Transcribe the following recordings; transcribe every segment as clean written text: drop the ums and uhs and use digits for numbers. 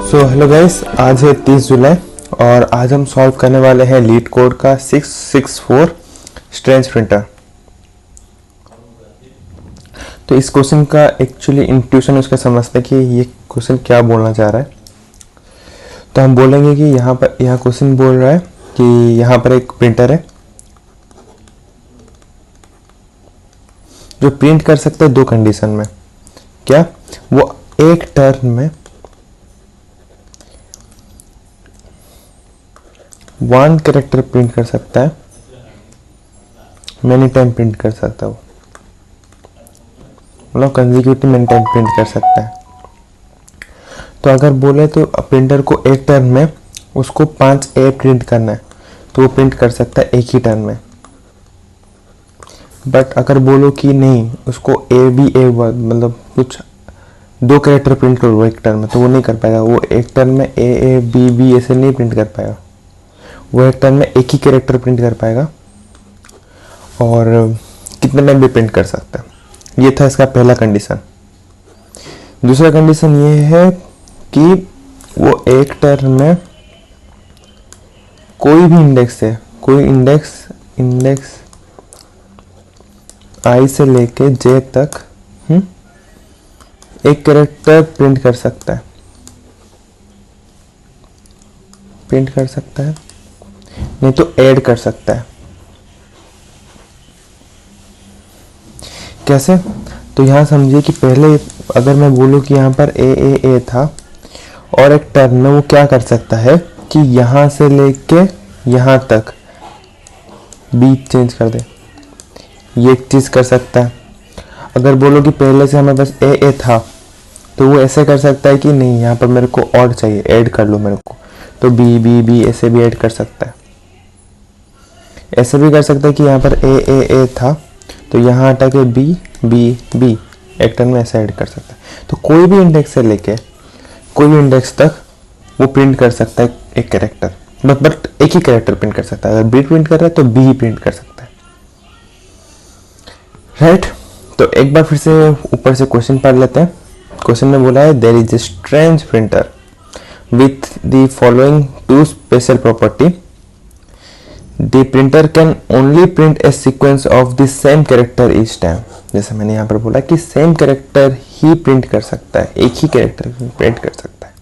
Hello guys, आज है 30 जुलाई और आज हम सॉल्व करने वाले हैं लीड कोड का 664 स्ट्रेंज प्रिंटर। तो इस क्वेश्चन का एक्चुअली इंट्यूशन उसका समझते हैं कि ये क्वेश्चन क्या बोलना चाह रहा है। तो हम बोलेंगे कि यहाँ क्वेश्चन बोल रहा है कि यहाँ पर एक प्रिंटर है जो प्रिंट कर सकता है दो कंडीशन में। क्या वो एक टर्न में 1 कैरेक्टर प्रिंट कर सकता है, मैनी टाइम प्रिंट कर सकता है, वो मतलब कंसेक्यूटिव मैनी टाइम प्रिंट कर सकता है। तो अगर बोले तो प्रिंटर को एक टर्न में उसको 5 ए प्रिंट करना है तो वो प्रिंट कर सकता है एक ही टर्न में। बट अगर बोलो कि नहीं, उसको ए बी ए मतलब कुछ 2 कैरेक्टर प्रिंट करो एक टर्न में, तो वो नहीं कर पाएगा। वो एक टर्न में ए ए बी बी ऐसे नहीं प्रिंट कर पाएगा, वो एक टर्न में एक ही कैरेक्टर प्रिंट कर पाएगा और कितने टाइम भी प्रिंट कर सकता है। ये था इसका पहला कंडीशन। दूसरा कंडीशन ये है कि वो एक टर्न में कोई भी इंडेक्स से, कोई इंडेक्स आई से लेके जे तक एक कैरेक्टर प्रिंट कर सकता है, नहीं तो ऐड कर सकता है। कैसे? तो यहाँ समझिए कि पहले अगर मैं बोलूँ कि यहाँ पर ए था और एक टर्न में वो क्या कर सकता है कि यहाँ से लेके यहाँ तक बी चेंज कर दे, ये एक चीज़ कर सकता है। अगर बोलो कि पहले से हमें बस ए था तो वो ऐसे कर सकता है कि नहीं, यहाँ पर मेरे को और चाहिए, ऐड कर लो मेरे को, तो बी बी बी ऐसे भी ऐड कर सकता है। ऐसे भी कर सकता है कि यहाँ पर ए था तो यहाँ हटा के बी बी बी एक टर्न में ऐसे ऐड कर सकता है। तो कोई भी इंडेक्स से लेके कोई भी इंडेक्स तक वो प्रिंट कर सकता है एक कैरेक्टर, बट एक ही कैरेक्टर प्रिंट कर सकता है। अगर बी प्रिंट कर रहा है तो बी ही प्रिंट कर सकता है, राइट। तो एक बार फिर से ऊपर से क्वेश्चन पढ़ लेते हैं। क्वेश्चन में बोला है there is a strange printer with the following 2 special property. The printer can only print a sequence of the same character each time। जैसे मैंने यहाँ पर बोला कि सेम कैरेक्टर ही प्रिंट कर सकता है, एक ही कैरेक्टर प्रिंट कर सकता है।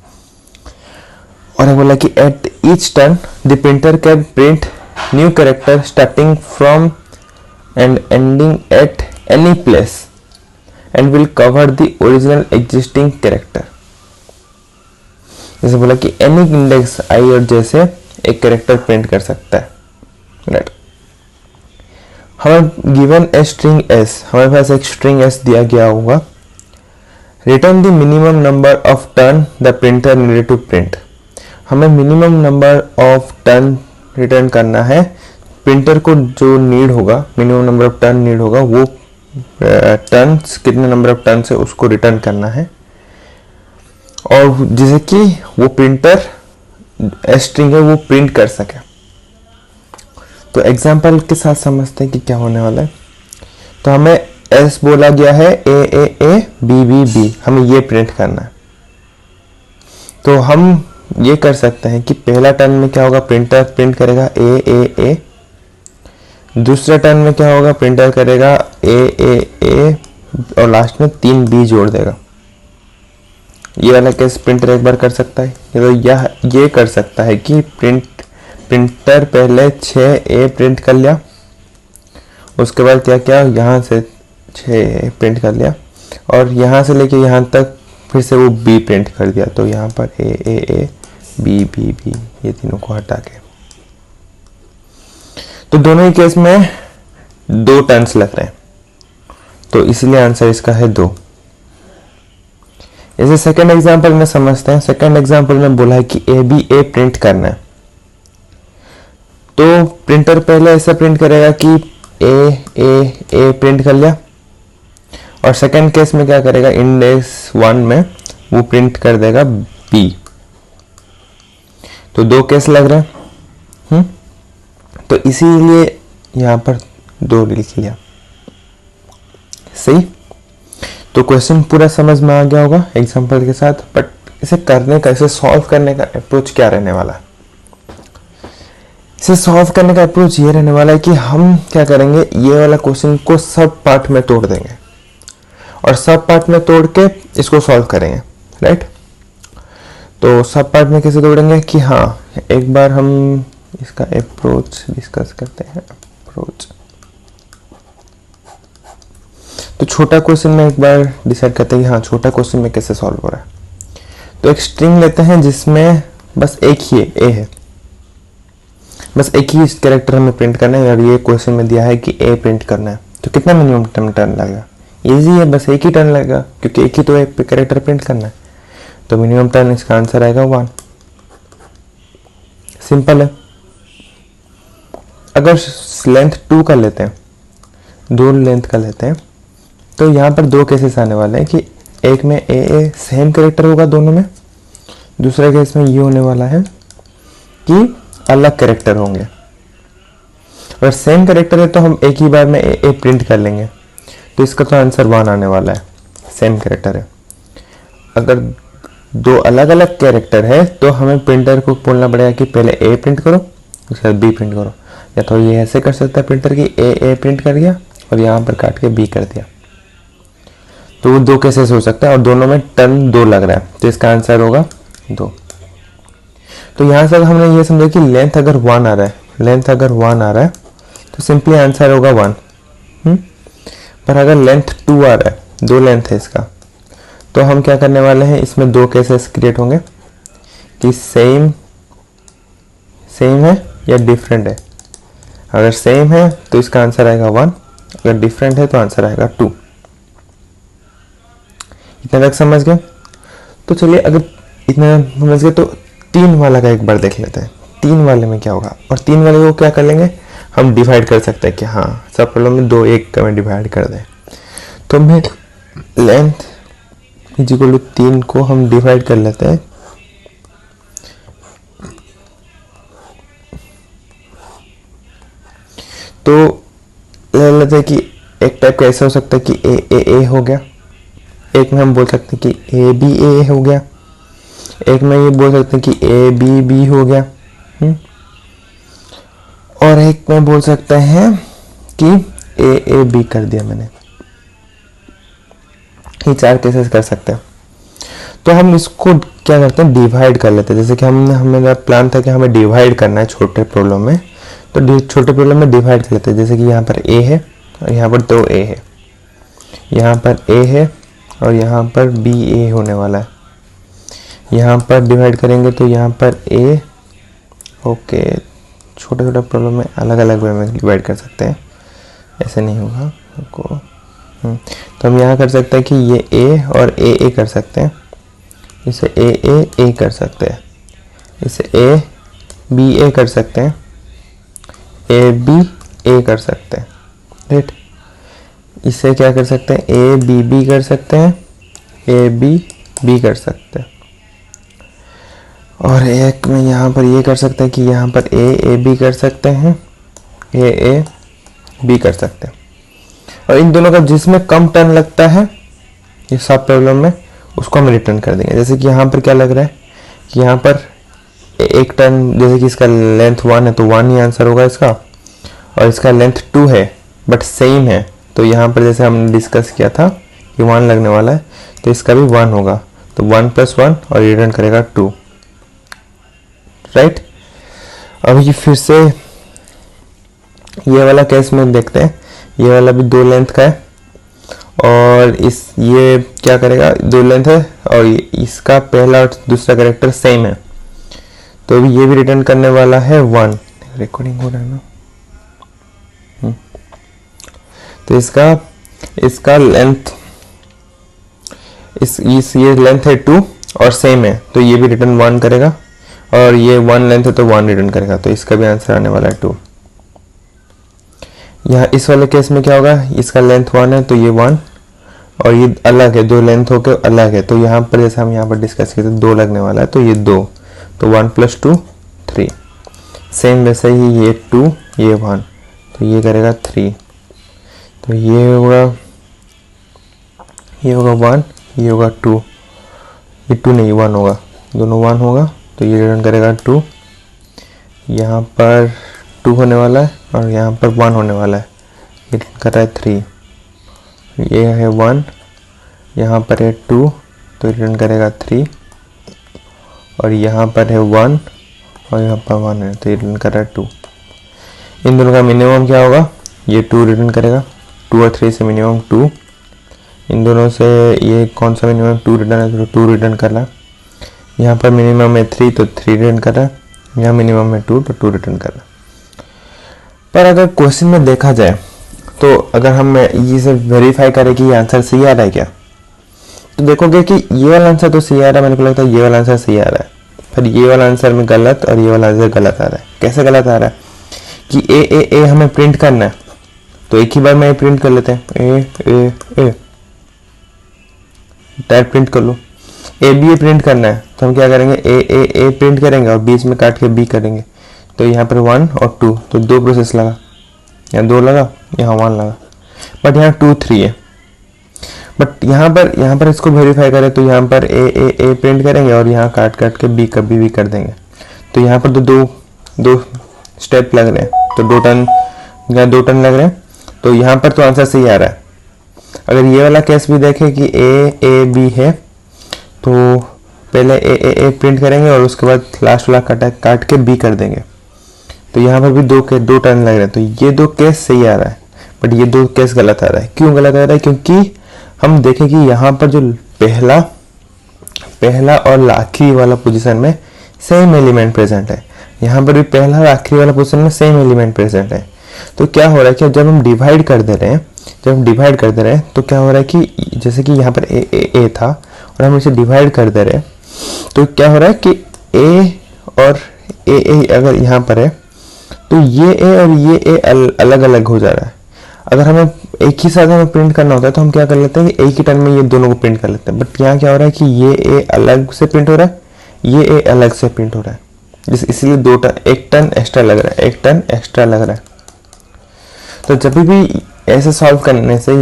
और बोला कि at each turn the printer can print new character starting from and ending at any place and will cover the original existing character। जैसे बोला कि any index i और j से एक कैरेक्टर प्रिंट कर सकता है, राइट। हमें गिवन ए स्ट्रिंग एस, हमारे पास एक स्ट्रिंग एस दिया गया होगा। Return the minimum number of turn the printer needed to print. हमें minimum number of turn return करना है, प्रिंटर को जो नीड होगा, minimum number of turn need होगा, वो टर्न्स कितने नंबर ऑफ टर्न से उसको रिटर्न करना है, और जिसे कि वो प्रिंटर स्ट्रिंग है वो प्रिंट कर सके। तो एग्जाम्पल के साथ समझते हैं कि क्या होने वाला है। तो हमें एस बोला गया है ए बी बी बी, हमें ये प्रिंट करना है। तो हम ये कर सकते हैं कि पहला टर्न में क्या होगा, प्रिंटर प्रिंट करेगा ए, दूसरा टर्न में क्या होगा, प्रिंटर करेगा ए और लास्ट में 3 बी जोड़ देगा। ये वाला केस प्रिंटर एक बार कर सकता है। तो ये कर सकता है कि प्रिंटर पहले 6 ए प्रिंट कर लिया, उसके बाद क्या किया, यहाँ से 6 ए प्रिंट कर लिया और यहाँ से लेके यहाँ तक फिर से वो बी प्रिंट कर दिया। तो यहाँ पर ए बी बी बी ये तीनों को हटा के, तो दोनों ही केस में 2 टर्न्स लग रहे हैं, तो इसलिए आंसर इसका है 2। इसे सेकंड एग्जांपल में समझते हैं। सेकंड एग्जांपल में बोला है कि ए बी ए प्रिंट करना है। तो प्रिंटर पहले ऐसा प्रिंट करेगा कि ए प्रिंट कर लिया, और सेकंड केस में क्या करेगा, इंडेक्स 1 में वो प्रिंट कर देगा बी। तो 2 केस लग रहे हैं, तो इसीलिए यहाँ पर 2 लिख लिया, सही। तो क्वेश्चन पूरा समझ में आ गया होगा एग्जांपल के साथ, बट इसे करने का, इसे सॉल्व करने का अप्रोच क्या रहने वाला है? इसे सॉल्व करने का अप्रोच ये रहने वाला है कि हम क्या करेंगे, ये वाला क्वेश्चन को सब पार्ट में तोड़ देंगे और सब पार्ट में तोड़ के इसको सॉल्व करेंगे, राइट। तो सब पार्ट में कैसे तोड़ेंगे कि हाँ, एक बार हम इसका अप्रोच डिस्कस करते हैं। अप्रोच तो छोटा क्वेश्चन में एक बार डिसाइड करते हैं कि हाँ, छोटा क्वेश्चन में कैसे सॉल्व हो रहा है। तो एक स्ट्रिंग लेते हैं जिसमें बस एक ही ए है, बस एक ही कैरेक्टर हमें प्रिंट करना है और ये क्वेश्चन में दिया है कि ए प्रिंट करना है। तो कितना मिनिमम टर्न लगेगा? इजी है, बस एक ही टर्न लगेगा क्योंकि एक ही तो एक कैरेक्टर प्रिंट करना है। तो मिनिमम टर्न इसका आंसर आएगा 1। सिंपल है। अगर लेंथ 2 का लेते हैं, 2 लेंथ का लेते हैं, तो यहाँ पर 2 केसेस आने वाले हैं कि एक में ए सेम कैरेक्टर होगा दोनों में, दूसरे केस में ये होने वाला है कि अलग कैरेक्टर होंगे। अगर सेम कैरेक्टर है तो हम एक ही बार में ए प्रिंट कर लेंगे, तो इसका तो आंसर 1 आने वाला है, सेम कैरेक्टर है। अगर 2 अलग अलग कैरेक्टर है तो हमें प्रिंटर को बोलना पड़ेगा कि पहले ए प्रिंट करो उसके बाद बी प्रिंट करो, या तो ये ऐसे कर सकता है प्रिंटर की ए प्रिंट कर दिया और यहाँ पर काट के बी कर दिया। तो वो 2 केसेस हो सकता है और दोनों में टर्न 2 लग रहा है, तो इसका आंसर होगा 2। तो यहाँ से हमने ये समझा कि लेंथ अगर 1 आ रहा है, लेंथ अगर 1 आ रहा है तो सिंपली आंसर होगा 1। पर अगर लेंथ 2 आ रहा है, 2 लेंथ है इसका, तो हम क्या करने वाले हैं, इसमें 2 केसेस क्रिएट होंगे कि सेम है या डिफरेंट है। अगर सेम है तो इसका आंसर आएगा 1, अगर डिफरेंट है तो आंसर आएगा 2। इतना तक समझ गए? तो चलिए, अगर इतना समझ गए तो 3 वाला का एक बार देख लेते हैं। 3 वाले में क्या होगा, और 3 वाले को क्या कर लेंगे, हम डिवाइड कर सकते हैं कि हाँ, सब प्रॉब्लम में 2 1 में डिवाइड कर दें। तो मैं लेंथ इक्वल टू 3 को हम डिवाइड कर लेते हैं। तो ले लेते हैं कि एक टाइप का ऐसा हो सकता है कि ए हो गया, एक में हम बोल सकते हैं कि ए बी ए हो गया, एक में ये बोल सकते हैं कि ए बी बी हो गया, और एक में बोल सकते हैं कि ए बी कर दिया मैंने। ये 4 केसेस कर सकते हैं। तो हम इसको क्या करते हैं, डिवाइड कर लेते हैं। जैसे कि हमें प्लान था कि हमें डिवाइड करना है छोटे प्रॉब्लम में, तो छोटे प्रॉब्लम में डिवाइड कर लेते हैं। जैसे कि यहाँ पर ए है और यहाँ पर 2 ए है, यहाँ पर ए है और यहाँ पर बी ए होने वाला है। यहाँ पर डिवाइड करेंगे तो यहाँ पर ए, ओके, छोटे छोटे प्रॉब्लम में अलग अलग वे में डिवाइड कर सकते हैं, ऐसे नहीं होगा को। तो हम यहाँ कर सकते हैं कि ये ए और ए कर सकते हैं, इसे ए कर सकते हैं, इसे ए बी ए कर सकते हैं, ए बी ए कर सकते हैं, राइट। इसे क्या कर सकते हैं, ए बी बी कर सकते हैं, ए बी बी कर सकते हैं, और एक में यहाँ पर ये कर सकते हैं कि यहाँ पर ए बी कर सकते हैं, ए बी कर सकते हैं। और इन दोनों का जिसमें कम टर्न लगता है ये सब प्रॉब्लम में, उसको हम रिटर्न कर देंगे। जैसे कि यहाँ पर क्या लग रहा है कि यहाँ पर एक टर्न, जैसे कि इसका लेंथ 1 है तो 1 ही आंसर होगा इसका, और इसका लेंथ 2 है बट सेम है, तो यहाँ पर जैसे हमने डिस्कस किया था कि 1 लगने वाला है, तो इसका भी 1 होगा, तो 1 + 1 और रिटर्न करेगा 2, राइट। अभी फिर से ये वाला केस में देखते हैं। ये वाला भी 2 लेंथ का है और ये क्या करेगा, 2 लेंथ है और इसका पहला और दूसरा कैरेक्टर सेम है, तो अभी ये भी रिटर्न करने वाला है 1। रिकॉर्डिंग हो रहा है ना? तो इसका लेंथ ये लेंथ है 2 और सेम है, तो ये भी रिटर्न 1 करेगा, और ये 1 लेंथ है तो 1 रिटर्न करेगा, तो इसका भी आंसर आने वाला है 2। यहाँ इस वाले केस में क्या होगा, इसका लेंथ 1 है तो ये 1 और ये अलग है, 2 लेंथ होके अलग है, तो यहाँ पर जैसे हम यहाँ पर डिस्कस किए थे 2 लगने वाला है, तो ये 2, तो 1 + 2 3। सेम वैसे ही ये 2 ये 1, तो ये करेगा 3, तो ये होगा 1 ये होगा 2, ये 2 नहीं 1 होगा, दोनों 1 होगा तो ये रिटर्न करेगा 2। यहाँ पर 2 होने वाला है और यहाँ पर 1 होने वाला है, ये रिटर्न कर रहा है 3। ये है 1, यहाँ पर है 2 तो रिटर्न करेगा 3, और यहाँ पर है 1 और यहाँ पर 1 है तो ये रिटर्न कर रहा है 2। इन दोनों का मिनिमम क्या होगा, ये 2 रिटर्न करेगा, 2 और 3 से मिनिमम 2। इन दोनों से ये कौन सा मिनिमम 2 रिटर्न है तो 2 रिटर्न कर रहा है। यहाँ पर मिनिमम है 3 तो 3 रिटर्न कर रहा है, यहाँ मिनिमम है 2 तो 2 रिटर्न कर रहा है। पर अगर क्वेश्चन में देखा जाए तो अगर हम ये से वेरीफाई करें कि ये आंसर सही आ रहा है क्या, तो देखोगे कि ये वाला आंसर तो सही आ रहा है, मेरे को लगता है ये वाला आंसर सही आ रहा है, फिर ये वाला आंसर में गलत और ये वाला आंसर गलत आ रहा है। कैसे गलत आ रहा है कि ए हमें प्रिंट करना है तो एक ही बार में प्रिंट कर लेते हैं, ए डायरेक्ट प्रिंट कर लो। ए बी प्रिंट करना है तो हम क्या करेंगे, ए प्रिंट करेंगे और बीच में काट के बी करेंगे, तो यहाँ पर 1 और 2 तो 2 प्रोसेस लगा, यहाँ 2 लगा, यहाँ 1 लगा, बट यहाँ 2 3 है। बट यहाँ पर इसको वेरीफाई करें तो यहाँ पर ए प्रिंट करेंगे और यहाँ काट के बी का बी कर देंगे, तो यहाँ पर तो दो स्टेप लग रहे हैं, तो 2 टर्न, यहाँ 2 टर्न लग रहे हैं, तो यहाँ पर तो आंसर सही आ रहा है। अगर ये वाला केस भी देखें कि ए बी है तो पहले ए प्रिंट करेंगे और उसके बाद लास्ट वाला काट के बी कर देंगे, तो यहाँ पर भी 2 टर्न लग रहे हैं, तो ये 2 केस सही आ रहा है, बट ये 2 केस गलत आ रहा है। क्यों गलत आ रहा है, क्योंकि हम देखें कि यहाँ पर जो पहला और आखिरी वाला पोजीशन में सेम एलिमेंट प्रेजेंट है, यहाँ पर भी पहला और आखिरी वाला पोजीशन में सेम एलिमेंट प्रेजेंट है। तो क्या हो रहा है कि जब हम डिवाइड कर दे रहे हैं तो क्या हो रहा है कि जैसे कि यहाँ पर ए था और हम इसे डिवाइड कर दे रहे हैं, तो क्या हो रहा है कि ए और ए अगर यहाँ पर है तो ये ए और ये ए अलग अलग हो जा रहा है। अगर हमें एक ही साथ हमें प्रिंट करना होता है तो हम क्या कर लेते हैं कि एक ही टर्न में ये दोनों को प्रिंट कर लेते हैं, बट यहाँ क्या हो रहा है कि ये ए अलग से प्रिंट हो रहा है, ये ए अलग से प्रिंट हो रहा है, इसलिए 2 टर्न, 1 टर्न एक्स्ट्रा लग रहा है, 1 टर्न एक्स्ट्रा लग रहा है। तो जब भी ऐसे सॉल्व करने से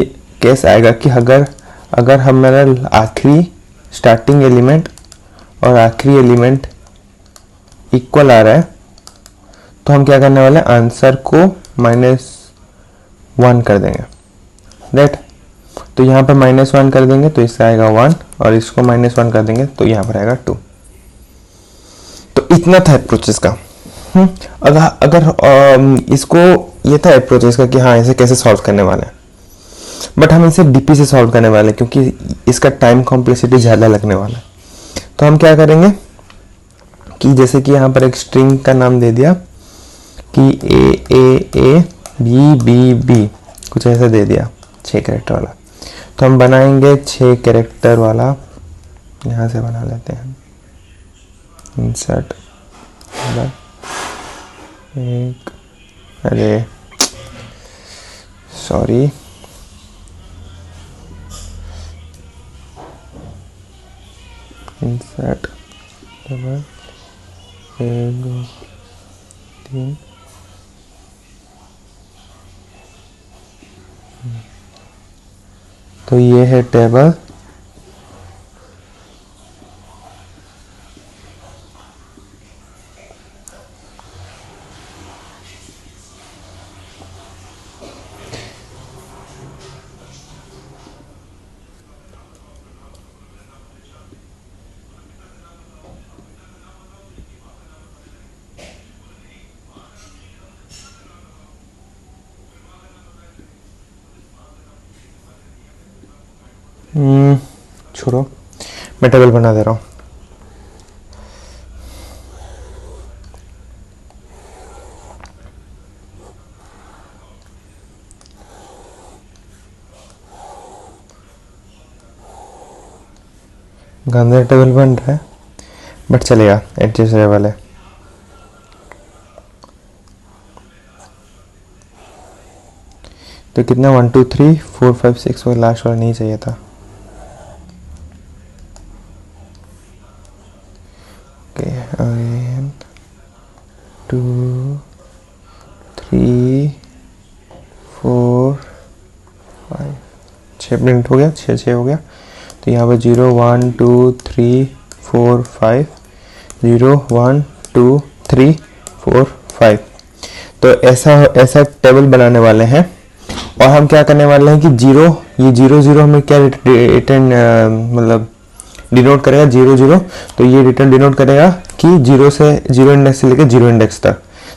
केस आएगा कि अगर हमारा आखिरी स्टार्टिंग एलिमेंट और आखिरी एलिमेंट इक्वल आ रहा है तो हम क्या करने वाले हैं, आंसर को -1 कर देंगे, राइट। तो यहाँ पर -1 कर देंगे तो इससे आएगा 1 और इसको -1 कर देंगे तो यहाँ पर आएगा 2। तो इतना था प्रोसेस का। अगर इसको ये था प्रोसेस का कि हाँ इसे कैसे सॉल्व करने वाले हैं, बट हम इसे डीपी से सॉल्व करने वाले हैं क्योंकि इसका टाइम कॉम्प्लेक्सिटी ज़्यादा लगने वाला है। तो हम क्या करेंगे कि जैसे कि यहाँ पर एक स्ट्रिंग का नाम दे दिया कि ए बी बी बी, कुछ ऐसा दे दिया 6 कैरेक्टर वाला, तो हम बनाएंगे 6 कैरेक्टर वाला, यहाँ से बना लेते हैं, इंसर्ट एक, अरे सॉरी, इंसर्ट डबल 1 2 3, तो ये है टेबल, छोड़ो मैं टेबल बना दे रहा हूँ। गंदा टेबल बन रहा है बट चलेगा, एडजस्ट वाला है। तो कितना 1 2 3 4 5 6 वो लास्ट वाला नहीं चाहिए था। ओके, 1 2 3 4 5 6 प्रिंट हो गया, 6 हो गया। तो यहाँ पर 0 1 2 3 4 5, 0 1 2 3 4 5। तो ऐसा टेबल बनाने वाले हैं। और हम क्या करने वाले हैं कि ये 0 हमें क्या रिटर्न मतलब डिनोट करेगा 0 तो ये रिटर्न डिनोट करेगा कि 0 इंडेक्स से लेकर 0 इंडेक्स तक।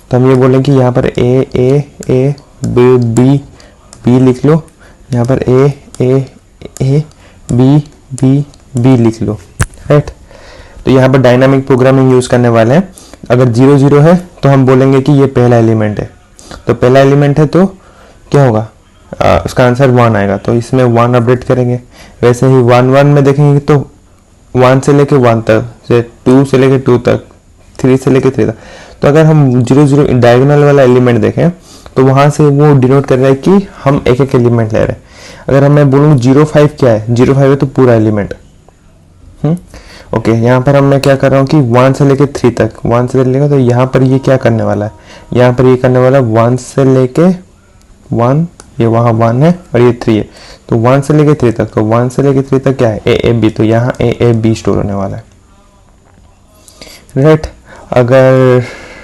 तो हम ये बोलेंगे कि यहाँ पर ए बी लिख लो, यहाँ पर ए बी लिख लो, राइट। तो यहाँ पर डायनामिक प्रोग्रामिंग यूज करने वाले हैं। अगर 0 है तो हम बोलेंगे कि ये पहला एलिमेंट है, तो पहला एलिमेंट है तो क्या होगा, उसका आंसर 1 आएगा, तो इसमें 1 अपडेट करेंगे। वैसे ही 1 में देखेंगे तो 1 से लेके 1 तक, से 2 से लेके 2 तक, 3 से लेके 3 तक। तो अगर हम 0 डायगोनल वाला एलिमेंट देखें तो वहाँ से वो डिनोट कर रहा है कि हम एक एक एलिमेंट ले रहे हैं। अगर मैं बोलूँ 0 5 क्या है, 0 5 है तो पूरा एलिमेंट। ओके, यहाँ पर मैं क्या कर रहा हूँ कि 1 से लेके 3 तक, 1 से लेके, तो यहाँ पर ये क्या करने वाला है, यहाँ पर ये करने वाला 1 से लेके 1, ये वहाँ 1 है और ये 3 है, तो 1 से लेके 3 तक, तो 1 से लेके 3 तक क्या है ए बी, तो यहाँ ए बी स्टोर होने वाला है, राइट।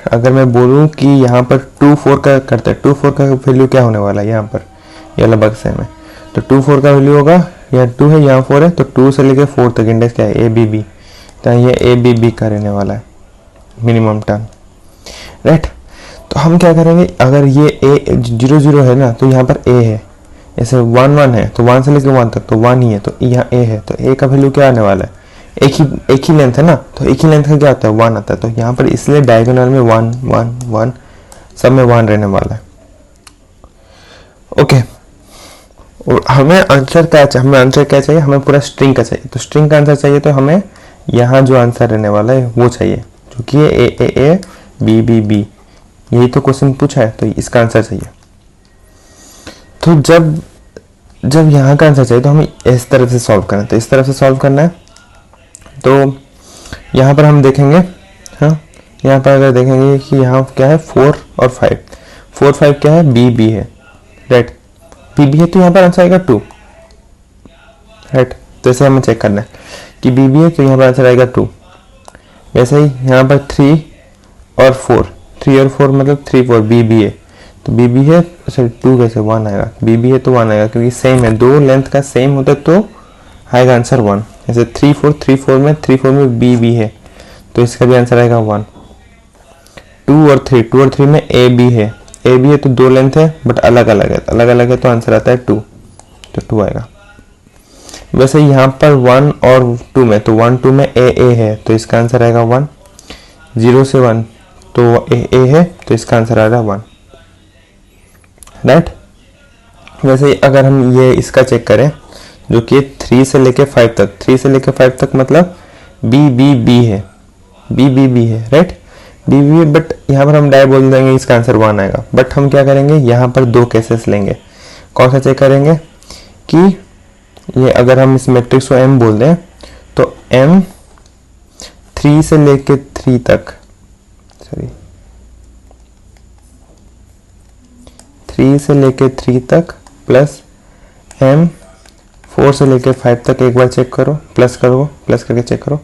अगर मैं बोलूँ कि यहाँ पर 2 4 का करते हैं, 2 4 का वैल्यू क्या होने वाला है, यहाँ पर ये वाला बक्से में, तो 2 4 का वैल्यू होगा, यहाँ 2 है यहाँ 4 है, तो 2 से लेके 4 तक इंडेक्स क्या है ए बी बी, तो ये ए बी बी का रहने वाला है मिनिमम टर्म, राइट। तो हम क्या करेंगे, अगर ये ए 0 है ना, तो यहाँ पर ए है, ऐसे 1 1 है, तो 1 से लेके 1 तक तो 1 ही है, तो यहाँ ए है, तो ए का वैल्यू क्या आने वाला है, एक ही लेंथ है ना, तो एक ही लेंथ का क्या आता है 1 आता है, तो यहाँ पर इसलिए डायगोनल में 1 1 1 सब में 1 रहने वाला है। ओके, और हमें आंसर क्या चाहिए, हमें पूरा स्ट्रिंग का चाहिए। तो स्ट्रिंग का आंसर चाहिए, तो हमें यहाँ जो आंसर रहने वाला है वो चाहिए, जो कि ए बी, यही तो क्वेश्चन पूछा है, तो इसका आंसर चाहिए। तो जब यहाँ का आंसर चाहिए तो हमें इस तरफ से सॉल्व करना है, तो इस तरफ से सॉल्व करना है। तो यहाँ पर हम देखेंगे, हाँ, यहाँ पर अगर देखेंगे कि यहाँ क्या है 4 और 5, 4 5 क्या है बी है, राइट, बी है, तो यहाँ पर आंसर आएगा 2, राइट। तो इसे हमें चेक करना है कि बी है, तो यहाँ पर आंसर आएगा 2। वैसे ही यहाँ पर 3 और 4 मतलब 3 4 बी है, तो बी है, सॉरी 2 कैसे 1 आएगा, बी है तो 1 आएगा, क्योंकि सेम है, दो लेंथ का सेम होता है तो आएगा आंसर 1। जैसे 3 4 में बी है, तो इसका भी आंसर आएगा 1। 2 और 3 में ए बी है तो दो लेंथ है बट अलग अलग है, तो आंसर आता है 2, तो 2 आएगा। वैसे यहाँ पर 1 और 2 में, तो 1 2 में ए है, तो इसका आंसर आएगा 1। 0 से 1 तो ए है, तो इसका आंसर आ रहा है 1, राइट। वैसे ही अगर हम ये इसका चेक करें, जो कि 3 से लेके 5 तक, मतलब बी है, राइट, बी, बट यहाँ पर हम डायरेक्ट बोल देंगे इसका आंसर 1 आएगा। बट हम क्या करेंगे, यहाँ पर दो केसेस लेंगे। कौन सा चेक करेंगे कि ये अगर हम इस मैट्रिक्स को m बोल दें, तो m 3 से लेके 3 तक, 3 से लेके 3 तक प्लस m 4 से लेके 5 तक, एक बार चेक करो, प्लस करके चेक करो,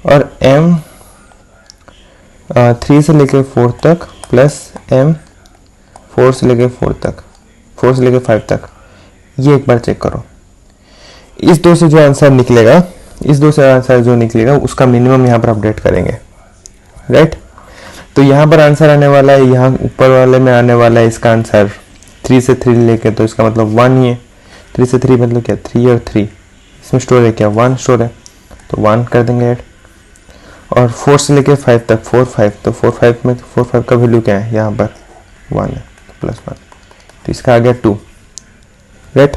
और m 3 से लेके 4 तक प्लस m 4 से लेके 5 तक, ये एक बार चेक करो। इस दो से जो आंसर निकलेगा, उसका मिनिमम यहाँ पर अपडेट करेंगे, राइट। तो यहाँ पर आंसर आने वाला है, यहाँ ऊपर वाले में आने वाला है इसका आंसर 3 से 3 लेके, तो इसका मतलब 1 ही है। 3 से 3 मतलब क्या, 3 और 3, इसमें स्टोर है क्या, 1 स्टोर है, तो 1 कर देंगे ऐड। और 4 से लेके 5 तक, 4 5, तो 4 5 में 4 5 का वैल्यू क्या है, यहाँ पर 1 है, प्लस 1, तो इसका आ गया 2, राइट।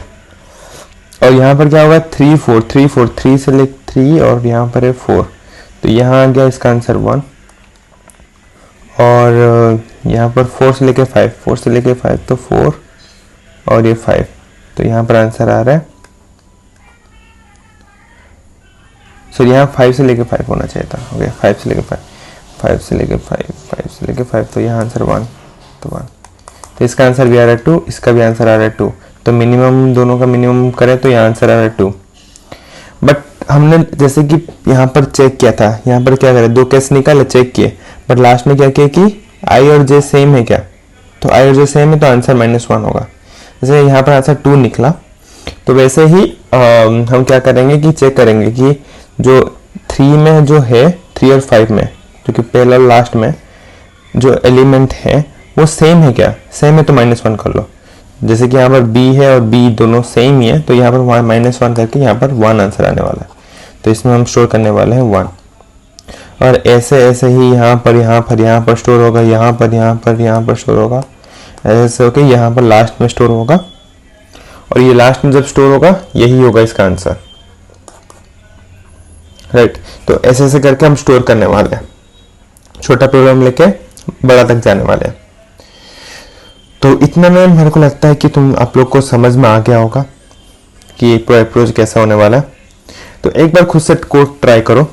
और यहाँ पर क्या होगा 3 से लेके 3 और यहाँ पर है 4, तो यहाँ आ गया इसका आंसर 1। और यहाँ पर 4 से लेके 5 तो 4 और ये 5, तो यहाँ पर आंसर आ रहा है, सो यहाँ 5 से लेके 5 होना चाहिए था, ओके, 5 से लेके 5, तो यहाँ आंसर 1, तो 1, तो इसका आंसर भी आ रहा है 2, इसका भी आंसर आ रहा है 2, तो मिनिमम दोनों का मिनिमम करें तो यहाँ आंसर आ रहा है 2। बट हमने जैसे कि यहाँ पर चेक किया था, यहाँ पर क्या करें, 2 केस निकाले, चेक किए, बट लास्ट में क्या किया कि आई और जे सेम है क्या, तो आई और जे सेम है तो आंसर -1 होगा। जैसे यहाँ पर आंसर 2 निकला, तो वैसे ही हम क्या करेंगे कि चेक करेंगे कि जो 3 में जो है, 3 और 5 में, जो कि पहला और लास्ट में जो एलिमेंट है वो सेम है क्या, सेम है तो -1 कर लो। जैसे कि यहाँ पर b है और b दोनों सेम ही है, तो यहाँ पर -1 करके यहाँ पर 1 आंसर आने वाला है। तो इसमें हम स्टोर करने वाले हैं 1, और ऐसे ऐसे ही यहाँ पर स्टोर होगा, यहाँ पर स्टोर होगा, ऐसे होकर यहाँ पर लास्ट में स्टोर होगा, और ये लास्ट में जब स्टोर होगा यही होगा इसका आंसर, राइट। तो ऐसे ऐसे करके हम स्टोर करने वाले हैं, छोटा प्रोग्राम लेके बड़ा तक जाने वाले हैं। तो इतना में मेरे को लगता है कि आप लोग को समझ में आ गया होगा कि पूरा अप्रोच कैसा होने वाला है। तो एक बार खुद से कोड ट्राई करो,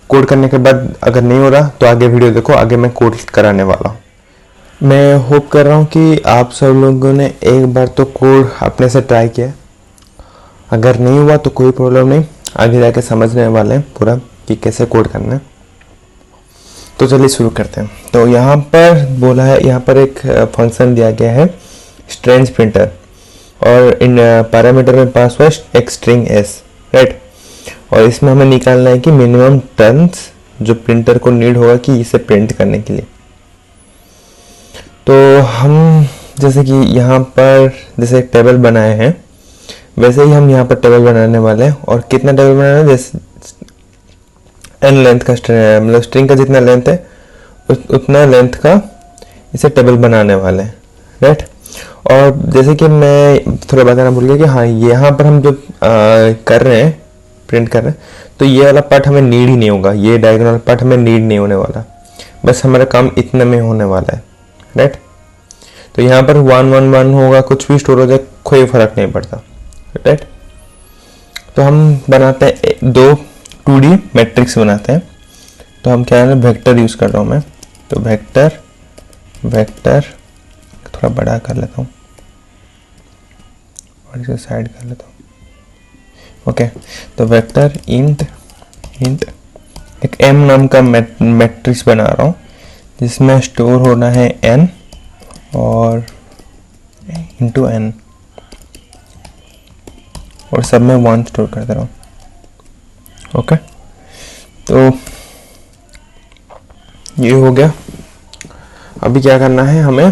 कोड करने के बाद अगर नहीं हो रहा तो आगे वीडियो देखो, आगे मैं कोड कराने वाला हूँ। मैं होप कर रहा हूँ कि आप सब लोगों ने एक बार तो कोड अपने से ट्राई किया। अगर नहीं हुआ तो कोई प्रॉब्लम नहीं, आगे जाके समझने वाले हैं पूरा कि कैसे कोड करना है। तो चलिए शुरू करते हैं। तो यहाँ पर बोला है, यहाँ पर एक फंक्शन दिया गया है स्ट्रेंज प्रिंटर, और इन पैरामीटर में पास हुआ एक स्ट्रिंग एस, राइट। और इसमें हमें निकालना है कि मिनिमम टर्न्स जो प्रिंटर को नीड होगा कि इसे प्रिंट करने के लिए। तो हम जैसे कि यहाँ पर जैसे एक टेबल बनाए हैं, वैसे ही हम यहाँ पर टेबल बनाने वाले हैं। और कितना टेबल बनाना है, जैसे n लेंथ का मतलब स्ट्रिंग का जितना लेंथ है उतना लेंथ का इसे टेबल बनाने वाले हैं, राइट। और जैसे कि मैं थोड़ा बताना भूल गया कि हाँ, यहाँ पर हम जो कर रहे हैं, प्रिंट कर रहे हैं, तो ये वाला पार्ट हमें नीड ही नहीं होगा, ये डायगोनल पार्ट हमें नीड नहीं होने वाला, बस हमारा काम इतने में होने वाला है, राइट। तो यहाँ पर 1 1 1 होगा, कुछ भी स्टोर हो जाए कोई फर्क नहीं पड़ता, राइट। तो हम बनाते हैं 2D मैट्रिक्स बनाते हैं। तो हम क्या है, वेक्टर यूज़ कर रहा हूँ मैं, तो वेक्टर थोड़ा बड़ा कर लेता हूँ और इसे साइड कर लेता हूँ, ओके। तो वेक्टर इंट एक m नाम का मैट्रिक्स बना रहा हूँ, जिसमें स्टोर होना है n और इंटू n, और सब में 1 स्टोर कर दे रहा हूँ, ओके। तो ये हो गया। अभी क्या करना है हमें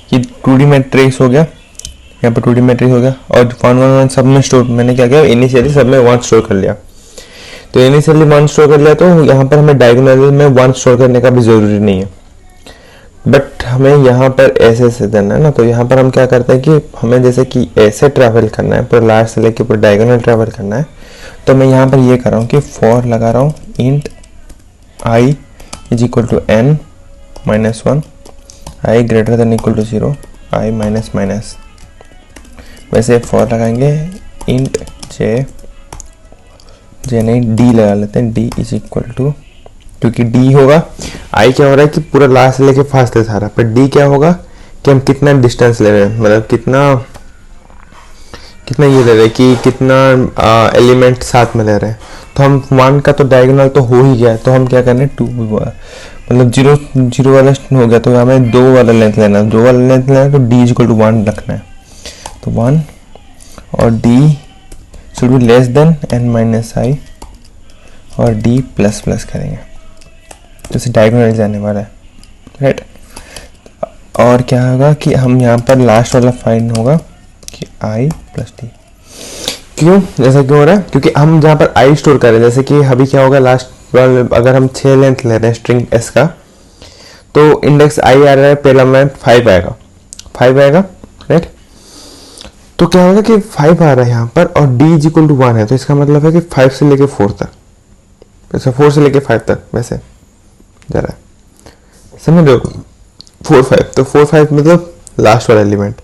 कि 2D मैट्रिक्स हो गया, यहाँ पर 2D मैट्रिक्स हो गया, और 1 1 1 सब में स्टोर, मैंने क्या किया इनिशियली सब में 1 स्टोर कर लिया। तो इनिशियली 1 स्टोर कर लिया, तो यहाँ पर हमें डायगोनल में 1 स्टोर करने का भी ज़रूरी नहीं है, बट हमें यहाँ पर ऐसे ऐसे देना है ना। तो यहाँ पर हम क्या करते हैं कि हमें जैसे कि ऐसे ट्रैवल करना है, पूरा लास्ट से लेके पूरा डायगोनल ट्रैवल करना है। तो मैं यहाँ पर ये कर रहा हूँ कि फॉर लगा रहा हूँ int i is equal to n minus 1, i greater than equal to 0, i minus minus. वैसे फॉर लगाएंगे इंट j नहीं d लगा लेते हैं, d इज इक्वल टू, क्योंकि d होगा, i क्या हो रहा है कि पूरा लास्ट से लेके फास्ट है सारा, पर d क्या होगा कि हम कितना डिस्टेंस ले रहे हैं, मतलब कितना ये ले रहे हैं कि कितना एलिमेंट साथ में ले रहे हैं। तो हम 1 का तो डायगोनल तो हो ही गया, तो हम क्या करने 2 मतलब 0 वाला हो गया, तो हमें 2 वाला लेंथ लेना है, 2 वाला लेंथ लेना है, तो d इक्वल टू 1 रखना है। तो 1 और d should be less than n minus i और d प्लस प्लस करेंगे, तो इसे डायगोनल जाने वाला है, राइट। और क्या होगा कि हम यहाँ पर लास्ट वाला फाइंड होगा कि i प्लस d। क्यों ऐसा क्यों हो रहा है, क्योंकि हम जहाँ पर i स्टोर कर रहे हैं, जैसे कि अभी क्या होगा लास्ट अगर हम 6 लेंथ ले रहे हैं स्ट्रिंग s का, तो इंडेक्स i आ रहा है, पहला में 5 आएगा, राइट। तो क्या होगा कि 5 आ रहा है यहाँ पर, और d इज इक्वल टू 1 है, तो इसका मतलब है कि 5 से लेके 4 तक, जैसे 4 से लेके 5 तक वैसे जा रहा है, समझ रहे हो। 4 5, तो 4 5 मतलब लास्ट वाला एलिमेंट,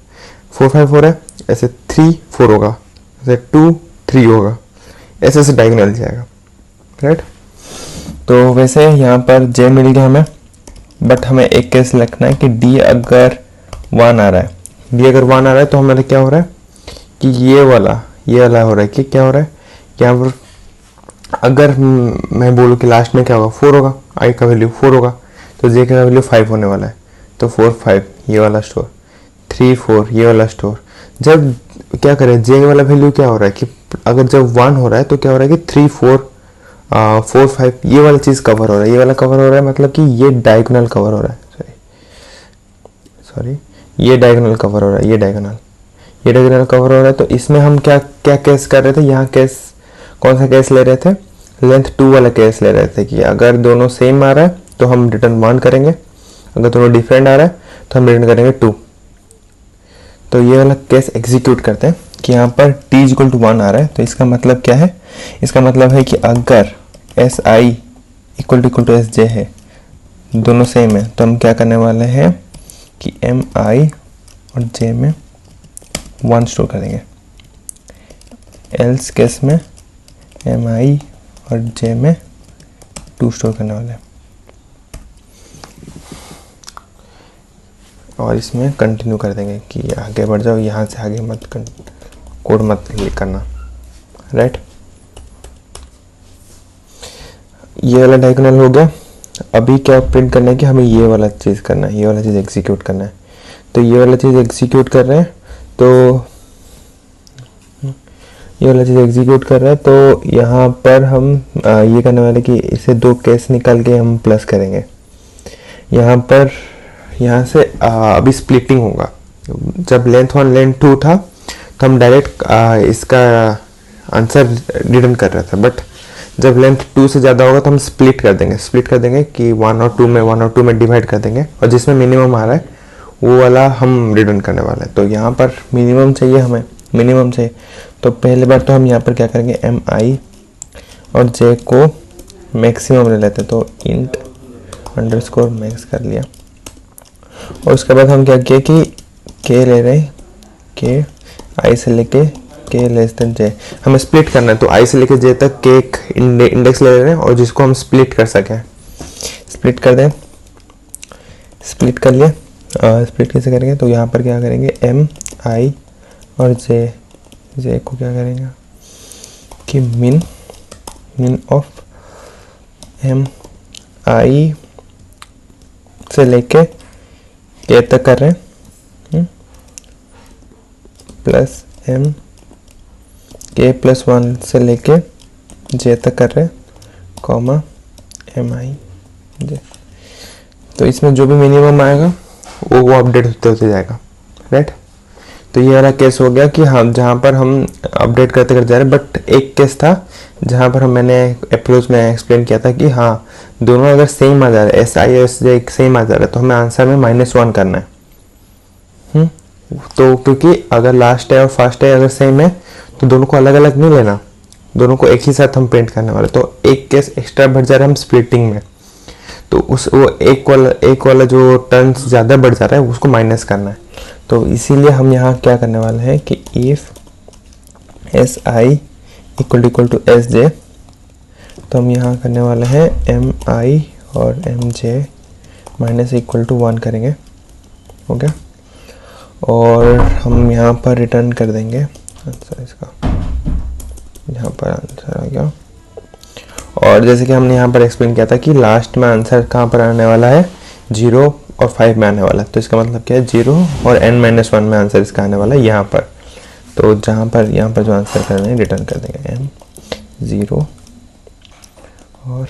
4 5 हो रहा है, ऐसे 3 4 होगा, ऐसे 2 3 होगा, ऐसे ऐसे डायगोनल जाएगा, राइट। तो वैसे यहाँ पर j मिल गया हमें, बट हमें एक केस लिखना है कि d अगर 1 आ रहा है, d अगर 1 आ रहा है, तो हमारा क्या हो रहा है कि ये वाला हो रहा है कि क्या हो रहा है कि यहाँ पर अगर मैं बोलूँ कि लास्ट में क्या होगा, 4 होगा, आई का वैल्यू 4 होगा, तो जे का वैल्यू 5 होने वाला है, तो 4 5 ये वाला स्टोर, 3 4 ये वाला स्टोर। जब क्या करें, जे वाला वैल्यू क्या हो रहा है कि अगर जब 1 हो रहा है तो क्या हो रहा है कि 3 4 4 5 ये वाला चीज़ कवर हो रहा है, ये वाला कवर हो रहा है, मतलब कि ये डायगोनल कवर हो रहा है, सॉरी ये डायगोनल कवर हो रहा है, ये डायगोनल कवर हो रहा है। तो इसमें हम क्या क्या केस कर रहे थे, यहाँ केस कौन सा केस ले रहे थे, लेंथ 2 वाला केस ले रहे थे कि अगर दोनों सेम आ रहा है तो हम रिटर्न 1 करेंगे, अगर दोनों डिफरेंट आ रहा है तो हम रिटर्न करेंगे 2। तो ये वाला केस एग्जीक्यूट करते हैं कि यहाँ पर t इक्वल टू 1 आ रहा है, तो इसका मतलब क्या है, इसका मतलब है कि अगर S I equal to S J है, दोनों सेम है, तो हम क्या करने वाले हैं कि एम आई और जे में 1 स्टोर करेंगे, एल्स केस में एम आई और जे में 2 स्टोर करने वाले हैं। और इसमें कंटिन्यू कर देंगे कि आगे बढ़ जाओ, यहाँ से आगे मत कोड मत करना, राइट। ये वाला डायगोनल हो गया। अभी क्या प्रिंट करना है कि हमें ये वाला चीज़ करना है, ये वाला चीज़ एग्जीक्यूट करना है। तो ये वाला चीज़ एग्जीक्यूट कर रहे हैं, तो ये वाला चीज़ एग्जीक्यूट कर रहा है, तो यहाँ पर हम ये करने वाले कि इसे 2 केस निकाल के हम प्लस करेंगे। यहाँ पर यहाँ से अभी स्प्लिटिंग होगा। जब लेंथ 1 लेंथ 2 था तो हम डायरेक्ट इसका आंसर रिटर्न कर रहे थे, बट जब लेंथ 2 से ज़्यादा होगा तो हम स्प्लिट कर देंगे कि 1 और 2 में डिवाइड कर देंगे, और जिसमें मिनिमम आ रहा है वो वाला हम रिटर्न करने वाला है। तो यहाँ पर मिनिमम चाहिए, हमें मिनिमम चाहिए। तो पहले बार तो हम यहाँ पर क्या करेंगे, एम आई और जे को मैक्सिमम ले लेते हैं, तो इंट अंडरस्कोर मैक्स कर लिया। और उसके बाद हम क्या किए कि के ले रहे हैं, के आई से लेके के लेस देन जे, हमें स्प्लिट करना है, तो आई से लेके जे तक के एक इंडेक्स ले रहे हैं और जिसको हम स्प्लिट कर सकें। स्प्लिट कर दें, स्प्लिट कर लिए। स्प्लिट कैसे करेंगे, तो यहाँ पर क्या करेंगे, एम आई और जे को क्या करेंगे कि मिन ऑफ एम आई से लेके के तक कर रहे हैं, प्लस एम के प्लस 1 से लेके जे तक कर रहे हैं, कॉमा एम आई जे। तो इसमें जो भी मिनिमम आएगा वो अपडेट होते होते जाएगा, राइट। तो ये वाला केस हो गया कि हम जहाँ पर हम अपडेट करते करते जा रहे हैं। बट एक केस था जहाँ पर मैंने अप्रोच में एक्सप्लेन किया था कि हाँ, दोनों अगर सेम आ जा रहा है, S I S J same आ जा रहा है, तो हमें आंसर में -1 करना है। तो क्योंकि अगर लास्ट है और फर्स्ट है अगर सेम है तो दोनों को अलग अलग नहीं लेना, दोनों को एक ही साथ हम प्रिंट करने वाले। तो एक केस एक्स्ट्रा बढ़ जा रहा है हम स्प्लिटिंग में, तो वो एक वाला जो टर्न्स ज़्यादा बढ़ जा रहा है उसको माइनस करना है। तो इसीलिए हम यहाँ क्या करने वाले हैं कि if S I equal to S J, तो हम यहाँ करने वाले हैं एम आई और M J minus equal to 1 करेंगे, हो गया। और हम यहाँ पर रिटर्न कर देंगे आंसर इसका, यहाँ पर आंसर आ गया। और जैसे कि हमने यहाँ पर एक्सप्लेन किया था कि लास्ट में आंसर कहाँ पर आने वाला है, 0 और 5 में आने वाला है। तो इसका मतलब क्या है, 0 और n-1 में आंसर इसका आने वाला है यहाँ पर। तो जहाँ पर यहाँ पर जो आंसर करना है रिटर्न कर देंगे m 0, और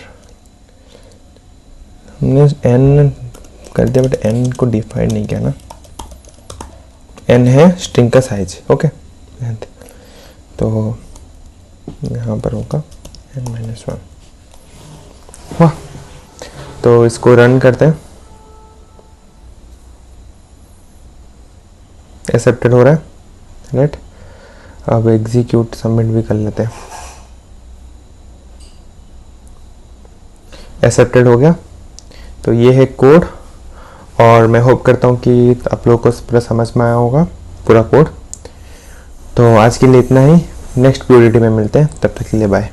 हमने n कर दिया बट n को डिफाइन नहीं किया ना, n है स्ट्रिंग का साइज, ओके। तो यहाँ पर होगा n-1। वाह, तो इसको रन करते हैं, एक्सेप्टेड हो रहा है, राइट। अब एग्जीक्यूट सबमिट भी कर लेते हैं, एक्सेप्टेड हो गया। तो ये है कोड, और मैं होप करता हूँ कि आप लोगों को पूरा समझ में आया होगा पूरा कोड। तो आज के लिए इतना ही, नेक्स्ट PODT में मिलते हैं, तब तक के लिए बाय।